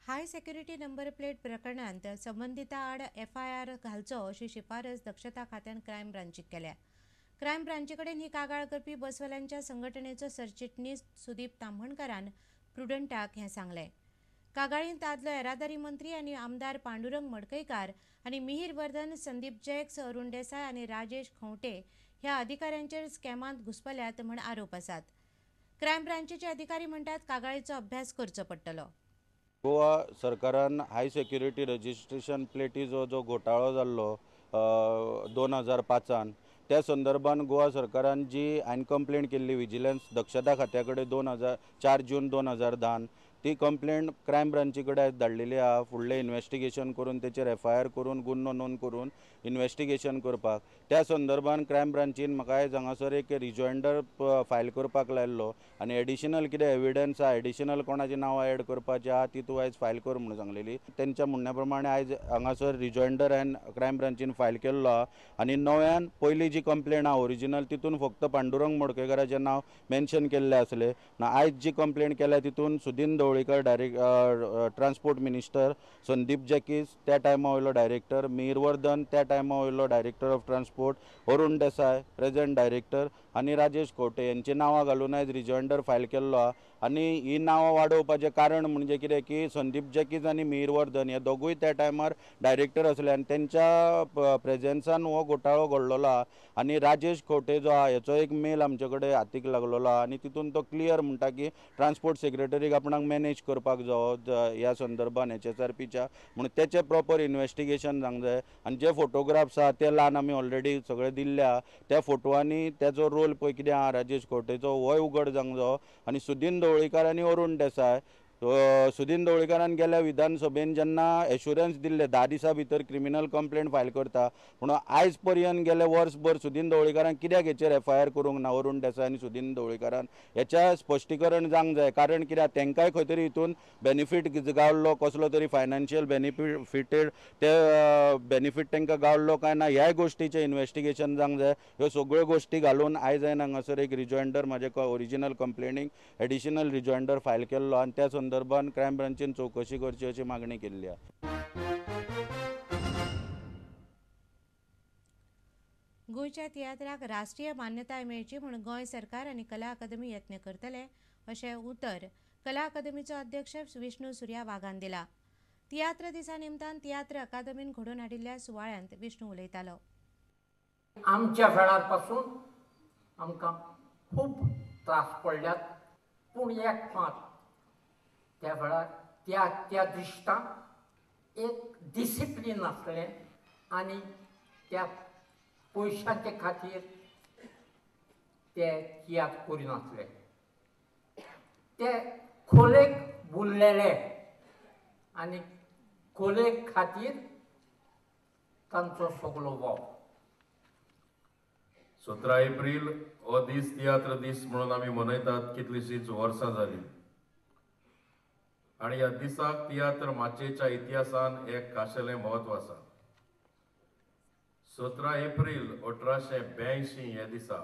हाय security number plate प्रकरणांत संबंधिता आड FIR घालचो अशी शिफारस दक्षता खात्यान क्रायम ब्रांचीक केल्या. क्रायम ब्रांची कडेन ही कागाळ करपी बसवाल्यांच्या संघटनेचो सरचिटणीस सुदीप ताम्हणकारान प्रुडंटाक हें सांगलें. कागाळींत आदलो येरादारी मंत्री आनी आमदार पांडुरंग मडकयकार आनी मिहीर वर्धन, संदीप जैक्स, अरुण देसाय आनी राजेश खंवटे ह्या अधिकाऱ्यांचेर स्कॅमांत घुसपल्यात म्हूण आरोप आसात. क्रायम ब्रांचीचे अधिकारी म्हणटात कागाळीचो अभ्यास करचो पडटलो. गोवा सरकारान हाय सेक्युरिटी रजिस्ट्रेशन प्लेटीचो जो घोटाळो जाल्लो 2005 त्या संदर्भान गोवा सरकारान जी हांवें कंप्लेंट केल्ली विजिलन्स दक्षता खात्या कडेन 4 जून 2010 ती कंप्लेंट क्रायम ब्रांची कडेन धाडलेली आहा. फुडलें इन्व्हेस्टिगेशन करून तेचेर FIR करून गुन्हो नोंद करून इन्व्हेस्टिगेशन करपाक. त्या संदर्भान क्रायम ब्रांचीन म्हाका आयज हांगासर एक रिजॉयंडर फायल करपाक लायल्लो आनी एडिशनल कितें एविडन्स आहा, एडिशनल कोणाची नांवां एड करपाची आहा ती तूं आयज फायल कर म्हणून सांगलेली. तेंच्या म्हणण्या प्रमाणे आयज हांगासर रिजॉयंडर हांवें क्रायम ब्रांचीन फायल केल्लो आहा आनी नव्यान पयली जी कंप्लेंट आहा ओरिजिनल तितून फक्त पांडुरंग मडकयकाराचें नांव मेन्शन केल्लें आसलें. आयज जी कंप्लेंट केल्या तितून सुदीन ढवळीकर ट्रान्सपोर्ट मिनिस्टर, संदीप जॅकीस त्या टायमा वयलो डायरेक्टर, मिहीर वर्धन त्या टायमा वयलो डायरेक्टर ऑफ ट्रान्सपोर्ट, अरुण देसाय प्रेझेंट डायरेक्टर आनी राजेश खंवटे यांची नांवां घालून आयज रिजॉयंडर फायल केल्लो आहा. आनी ही नांवां वाडोवपाचें कारण म्हणजे कितें की संदीप जॅकीस आनी मिहीर वर्धन हे दोगूय त्या टायमार डायरेक्टर आसले आनी तेंच्या प्रेझेन्सान हो घोटाळो घडलेलो आहा. आनी राजेश खंवटे जो आहा हेचो एक मेल आमचे कडेन हातीक लागलेलो आहा आनी तितून तो क्लियर म्हणटा की ट्रान्सपोर्ट सेक्रेटरीक आपणाक मॅनेज करपाक जावो ह्या संदर्भान HSRPच्या म्हणून तेचें प्रॉपर इन्व्हेस्टिगेशन जावंक जाय. आनी जे फोटोग्राफ्स आहा ते लावन आमी ऑलरेडी सगळे दिल्ले आहा. त्या फोटोवांनी तेजो रोल पळय कितें आहा राजेश खंवटेचो होय उगड जावंक जावो. आनी सुदीन ढवळीकर आनी अरुण देसाय सुदीन ढवळीकरान गेल्या विधानसभेन जेन्ना एश्युरन्स दिल्ले 10 दिसां भितर क्रिमिनल कंप्लेंट फायल करता म्हणून आयज पर्यंत गेले वर्सभर सुदीन ढवळीकरान कित्याक हेचेर FIR करूंक ना अरुण देसाय आनी सुदीन ढवळीकरान हेच्या स्पश्टीकरण जावंक जाय. कारण कित्याक तेंकाय खंय तरी हितून बेनिफीट गावल्लो कसलो तरी फायनान्शियल बेनिफिटेड ते बेनिफीट तांकां गावल्लो काय ना ह्याय गोश्टीचें इन्व्हेस्टिगेशन जावंक जाय. ह्यो सगळ्यो गोश्टी घालून आयज हांवें हांगासर एक रिजॉयंडर म्हाजे ओरिजिनल कंप्लेनीक एडिशनल रिजॉयंडर फायल केल्लो आनी त्या संदर्भान क्रायम ब्रांचीन चवकशी करची अशी मागणी केल्ली आहा. गोंयच्या तियात्राक राष्ट्रीय मान्यताय मेळची म्हणून गोंय सरकार आनी कला अकादमी यत्न करतले अशें उतर कला अकादमीचो अध्यक्ष विष्णू सुर्या वाघान दिला. तियात्र दिसा निमतान तियात्र अकादमीन घडोवन हाडिल्ल्या सुवाळ्यांत विष्णू उलयतालो. आमच्या वेळार पासून आमकां खूब त्रास पडल्यात पूण एक फावट त्या वेळार त्या दिसता एक डिसिप्लीन आसलें आनी त्या पयशांचे खातीर ते तियात्र करिनासले. ते खोलेक बुरलेले आनी खोले खातीर तांचो सगळो वाव. 17 एप्रील हो दीस तियात्र दीस म्हणून आमी मनयतात. कितलींशींच वर्सां जालीं आनी ह्या दिसाक तियात्र माचयेच्या इतिहासान एक खाशेलें म्हत्व आसा. 17 एप्रील 1882 ह्या दिसा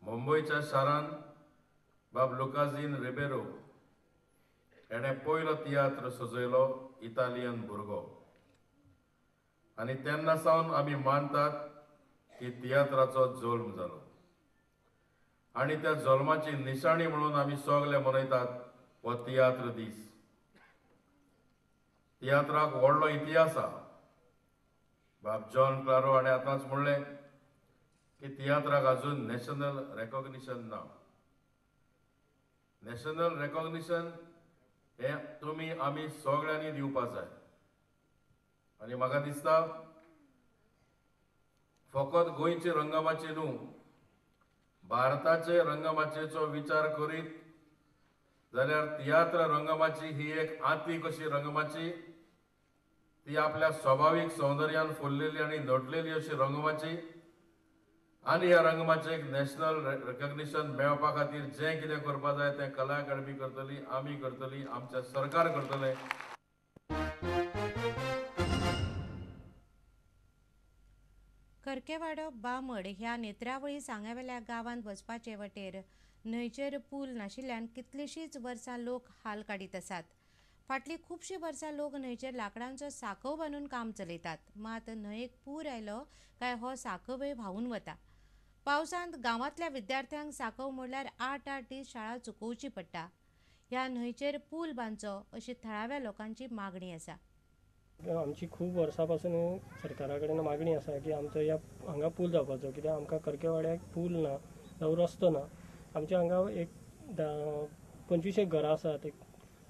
मुंबयच्या शारांत बाब लुकाजीन रिबेरो हेणें पयलो तियात्र सजयलो इटालियन भुरगो. आनी तेन्ना सावन आमी मानतात की तियात्राचो जल्म जालो आनी त्या जल्माची निशाणी म्हणून आमी सगळे मनयतात हो तियात्र दीस. तियात्राक व्हडलो इतिहास आहा. बाब जॉन क्लारो हाणें आतांच म्हणलें की तियात्राक अजून नॅशनल रेकॉग्निशन ना. नॅशनल रेकॉग्निशन हें तुमी आमी सगळ्यांनी दिवपाक जाय. आनी म्हाका दिसता फकत गोंयचे रंगमाचे न्हू भारताचे रंगमाचेचो विचार करीत जाल्यार तियात्र रंगमाची ही एक आती कशी रंगमाची. ती आपल्या स्वाभावीक सौंदर्यान फुल्लेली आनी नटलेली अशी रंगमाची आनी ह्या रंगमाचेक नॅशनल रेकॉग्निशन मेळपा खातीर जें कितें करपा जाय तें कला अकादमी करतली, आमी करतली, आमचें सरकार करतलें. करकेवाडो बामड ह्या नेत्रावळी सांग्यावेल्या गांवांत वचपाचे वटेर न्हंयचेर पूल नाशिल्ल्यान कितलींशींच वर्सां लोक हाल काडीत आसात. फाटली खुबशीं वर्सां लोक न्हंयचेर लाकडांचो साकव बांदून काम चलयतात, मात न्हंयेक पूर आयलो काय हो साकवय व्हांवून वता. पावसांत गांवांतल्या विद्यार्थ्यांक साकव मोडल्यार 8 दीस शाळा चुकोवची पडटा. ह्या न्हंयचेर पूल बांदचो अशी थळाव्या लोकांची मागणी आसा. आमची खूब वर्सां पासून सरकारा कडेन मागणी आसा की आमचो हांगा पूल जावपाचो, कित्याक आमकां करकेवाड्याक पूल ना जावं रस्तो ना. आमच्या हांगा एक 25 घरां आसात, एक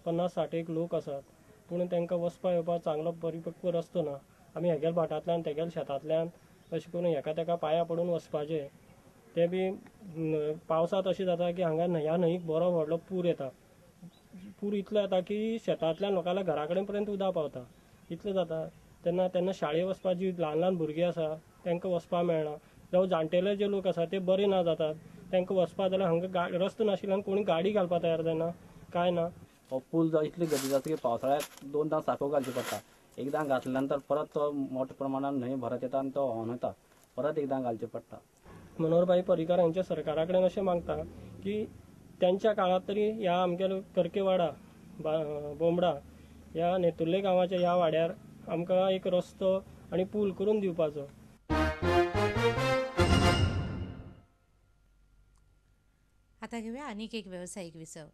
50-60 लोक आसात, पूण तांकां वचपा येवपाक चांगलो परिपक्व रस्तो ना. आमी हेगेल्या भाटांतल्यान तेगेल्या शेतांतल्यान अशें करून एका तेका पांयां पडून वचपाचें. ते बी पावसांत अशें जाता की हांगा ह्या न्हंयक बरो व्हडलो पूर येता. पूर इतलो येता की शेतांतल्यान लोकांच्या घरा कडेन पर्यंत उदक पावता. इतलें जाता तेन्ना शाळेक वचपाची ल्हान भुरगीं आसा तांकां वचपाक मेळना, जावं जाणटेले जे लोक आसा ते बरे ना जातात, तांकां वचपाक जाल्यार हांगा रस्तो नाशिल्ल्यान कोणी गाडी घालपाक तयार जायना, काय ना. हो पूल जो इतली गरजेचो आसा की पावसाळ्यात 2दां साकव घालची पडटा. एकदां घातल्या नंतर परत तो मोठ्या प्रमाणात न्हंय भरत येता आनी तो व्हांवन वता, परत एकदां घालचे पडटा. मनोहरभाई पर्रीकार हांच्या सरकारा कडेन अशें मागता की त्यांच्या काळात तरी ह्या आमच्या करकेवाडा बोमडा ह्या नेतुर्ले गांवाच्या ह्या वाड्यार आमकां एक रस्तो आनी पूल करून दिवपाचो. आतां घेवया आनीक एक वेवसायीक विसव.